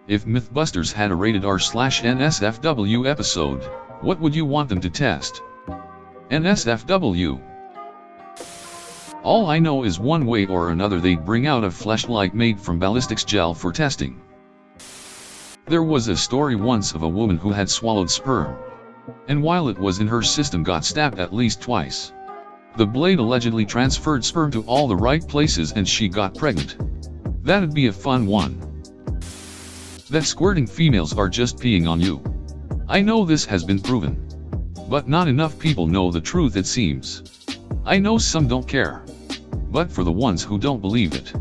If MythBusters had a rated R/NSFW episode, what would you want them to test? NSFW. All I know is one way or another they'd bring out a fleshlight made from ballistics gel for testing. There was a story once of a woman who had swallowed sperm, and while it was in her system got stabbed at least twice. The blade allegedly transferred sperm to all the right places and she got pregnant. That'd be a fun one. That squirting females are just peeing on you. I know this has been proven, but not enough people know the truth it seems. I know some don't care, but for the ones who don't believe it,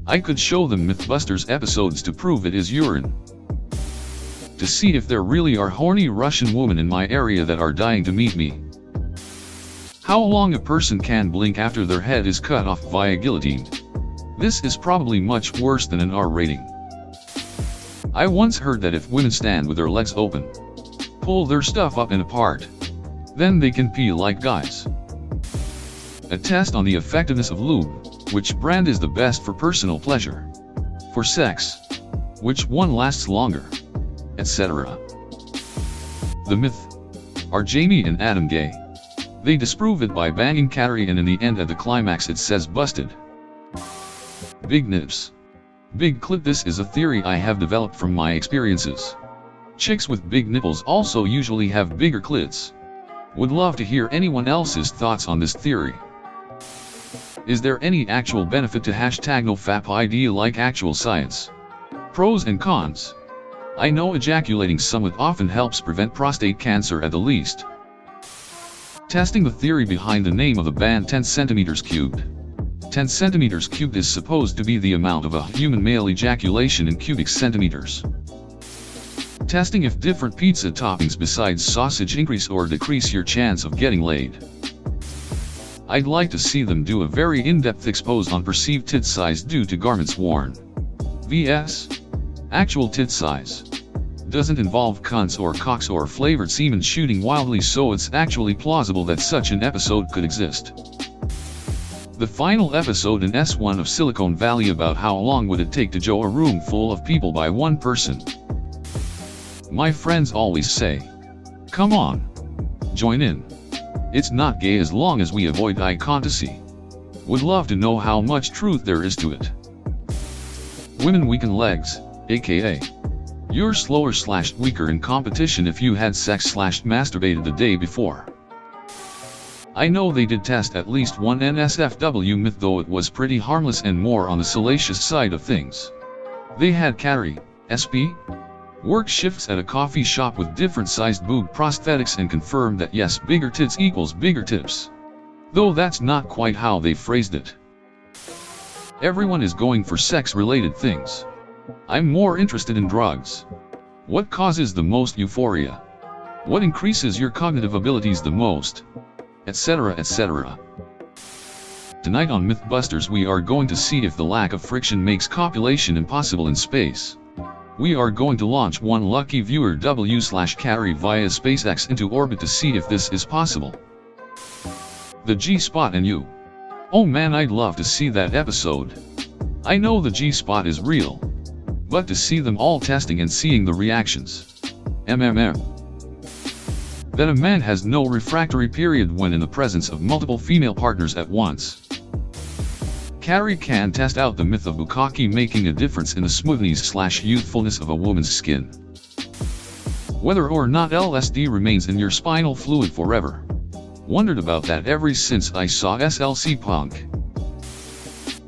I could show them MythBusters episodes to prove it is urine. To see if there really are horny Russian women in my area that are dying to meet me. How long a person can blink after their head is cut off via guillotine. This is probably much worse than an R rating. I once heard that if women stand with their legs open, pull their stuff up and apart, then they can pee like guys. A test on the effectiveness of lube, which brand is the best for personal pleasure. For sex, which one lasts longer, etc. The myth. Are Jamie and Adam gay? They disprove it by banging Carrie and in the end at the climax it says busted. Big nips. Big clit. This is a theory I have developed from my experiences. Chicks with big nipples also usually have bigger clits. Would love to hear anyone else's thoughts on this theory. Is there any actual benefit to #NoFapID like actual science? Pros and cons. I know ejaculating somewhat often helps prevent prostate cancer at the least. Testing the theory behind the name of the band 10 centimeters cubed. 10 centimeters cubed is supposed to be the amount of a human male ejaculation in cubic centimeters. Testing if different pizza toppings besides sausage increase or decrease your chance of getting laid. I'd like to see them do a very in-depth expose on perceived tit size due to garments worn. vs. Actual tit size. Doesn't involve cunts or cocks or flavored semen shooting wildly, so it's actually plausible that such an episode could exist. The final episode in S1 of Silicon Valley about how long would it take to joe a room full of people by one person. My friends always say, come on, join in. It's not gay as long as we avoid eye contact. Would love to know how much truth there is to it. Women weaken legs, aka you're slower/weaker in competition if you had sex/masturbated the day before. I know they did test at least one NSFW myth, though it was pretty harmless and more on the salacious side of things. They had Carrie, SP, work shifts at a coffee shop with different sized boob prosthetics and confirmed that yes, bigger tits equals bigger tips. Though that's not quite how they phrased it. Everyone is going for sex-related things. I'm more interested in drugs. What causes the most euphoria? What increases your cognitive abilities the most? Etc. etc. Tonight on MythBusters we are going to see if the lack of friction makes copulation impossible in space. We are going to launch one lucky viewer W/Carrie via SpaceX into orbit to see if this is possible. The G-spot and you. Oh man, I'd love to see that episode. I know the G-spot is real, but to see them all testing and seeing the reactions. That a man has no refractory period when in the presence of multiple female partners at once. Carrie can test out the myth of bukkake making a difference in the smoothness/youthfulness of a woman's skin. Whether or not LSD remains in your spinal fluid forever. Wondered about that ever since I saw SLC Punk.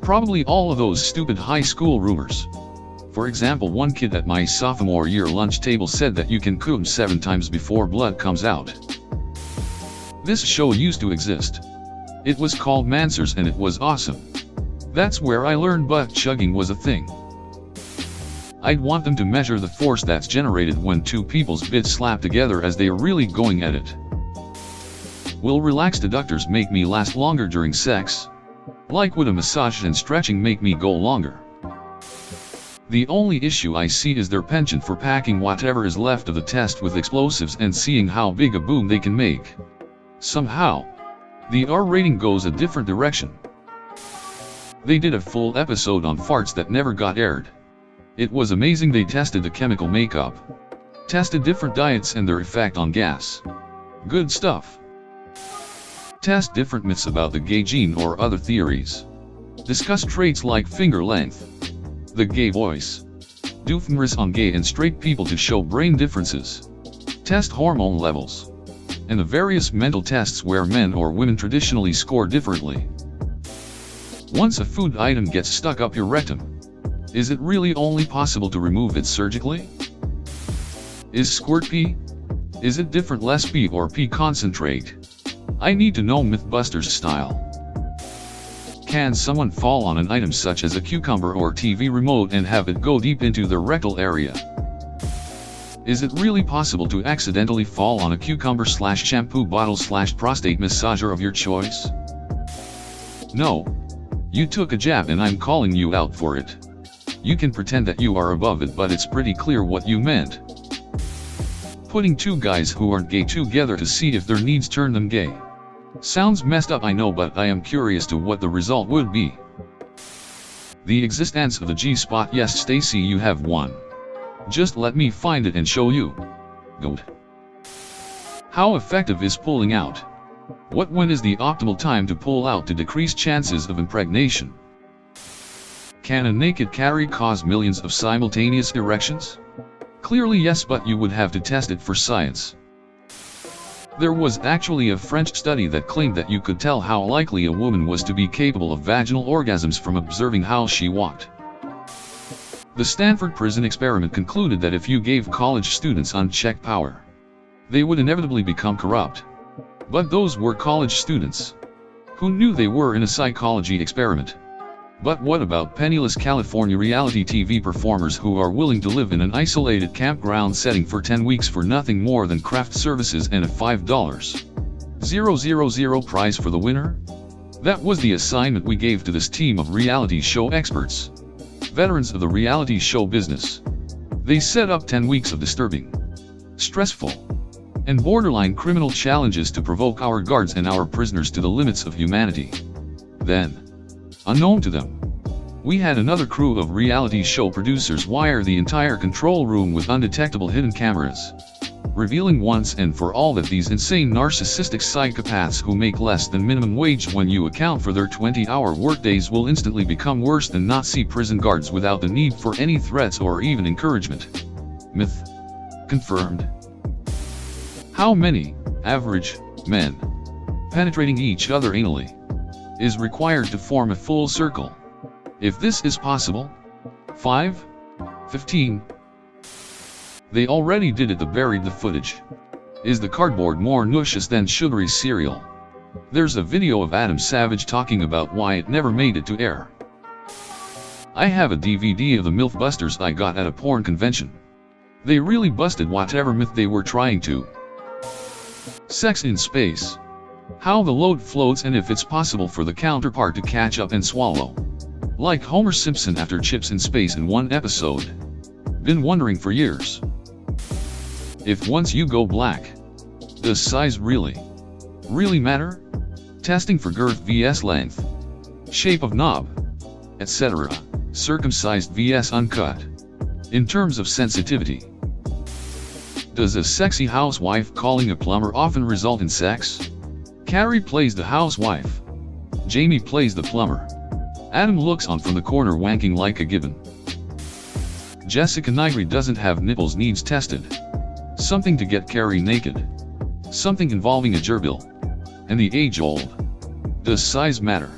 Probably all of those stupid high school rumors. For example, one kid at my sophomore year lunch table said that you can cum 7 times before blood comes out. This show used to exist. It was called Mansers and it was awesome. That's where I learned butt chugging was a thing. I'd want them to measure the force that's generated when two people's bits slap together as they are really going at it. Will relaxed adductors make me last longer during sex? Like would a massage and stretching make me go longer? The only issue I see is their penchant for packing whatever is left of the test with explosives and seeing how big a boom they can make. Somehow, the R rating goes a different direction. They did a full episode on farts that never got aired. It was amazing. They tested the chemical makeup, tested different diets and their effect on gas. Good stuff. Test different myths about the gay gene or other theories. Discuss traits like finger length, the gay voice. Do fMRIs on gay and straight people to show brain differences. Test hormone levels, and the various mental tests where men or women traditionally score differently. Once a food item gets stuck up your rectum, is it really only possible to remove it surgically? Is squirt pee? Is it different less pee or pee concentrate? I need to know MythBusters style. Can someone fall on an item such as a cucumber or TV remote and have it go deep into their rectal area? Is it really possible to accidentally fall on a cucumber/shampoo bottle/prostate massager of your choice? No. You took a jab and I'm calling you out for it. You can pretend that you are above it, but it's pretty clear what you meant. Putting two guys who aren't gay together to see if their needs turn them gay. Sounds messed up, I know, but I am curious to what the result would be. The existence of the G-spot. Yes, Stacy, you have one. Just let me find it and show you. Goat. How effective is pulling out? When is the optimal time to pull out to decrease chances of impregnation? Can a naked carry cause millions of simultaneous erections? Clearly yes, but you would have to test it for science. There was actually a French study that claimed that you could tell how likely a woman was to be capable of vaginal orgasms from observing how she walked. The Stanford prison experiment concluded that if you gave college students unchecked power, they would inevitably become corrupt. But those were college students. Who knew they were in a psychology experiment? But what about penniless California reality TV performers who are willing to live in an isolated campground setting for 10 weeks for nothing more than craft services and a $5,000 prize for the winner? That was the assignment we gave to this team of reality show experts, veterans of the reality show business. They set up 10 weeks of disturbing, stressful, and borderline criminal challenges to provoke our guards and our prisoners to the limits of humanity. Then, unknown to them, we had another crew of reality show producers wire the entire control room with undetectable hidden cameras, revealing once and for all that these insane narcissistic psychopaths who make less than minimum wage when you account for their 20-hour workdays will instantly become worse than Nazi prison guards without the need for any threats or even encouragement. Myth confirmed. How many average men penetrating each other anally is required to form a full circle? If this is possible, 5, 15. They already did it. They buried the footage. Is the cardboard more nutritious than sugary cereal? There's a video of Adam Savage talking about why it never made it to air. I have a DVD of the MythBusters I got at a porn convention. They really busted whatever myth they were trying to. Sex in space. How the load floats and if it's possible for the counterpart to catch up and swallow. Like Homer Simpson after Chips in Space in one episode. Been wondering for years. If once you go black, does size really matter? Testing for girth vs length, shape of knob, etc. Circumcised vs uncut. In terms of sensitivity. Does a sexy housewife calling a plumber often result in sex? Carrie plays the housewife. Jamie plays the plumber. Adam looks on from the corner wanking like a gibbon. Jessica Nigri doesn't have nipples, needs tested. Something to get Carrie naked. Something involving a gerbil. And the age-old. Does size matter?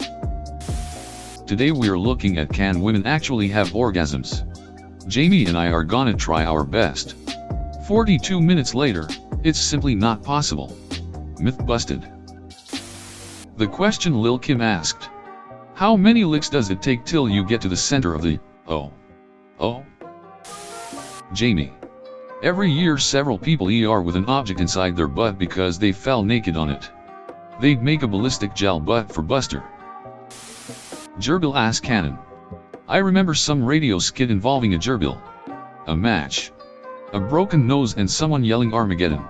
Today we're looking at, can women actually have orgasms? Jamie and I are gonna try our best. 42 minutes later, it's simply not possible. Myth busted. The question Lil Kim asked. How many licks does it take till you get to the center of the oh? Jamie. Every year several people ER with an object inside their butt because they fell naked on it. They'd make a ballistic gel butt for Buster. Gerbil ass cannon. I remember some radio skit involving a gerbil, a match, a broken nose and someone yelling Armageddon.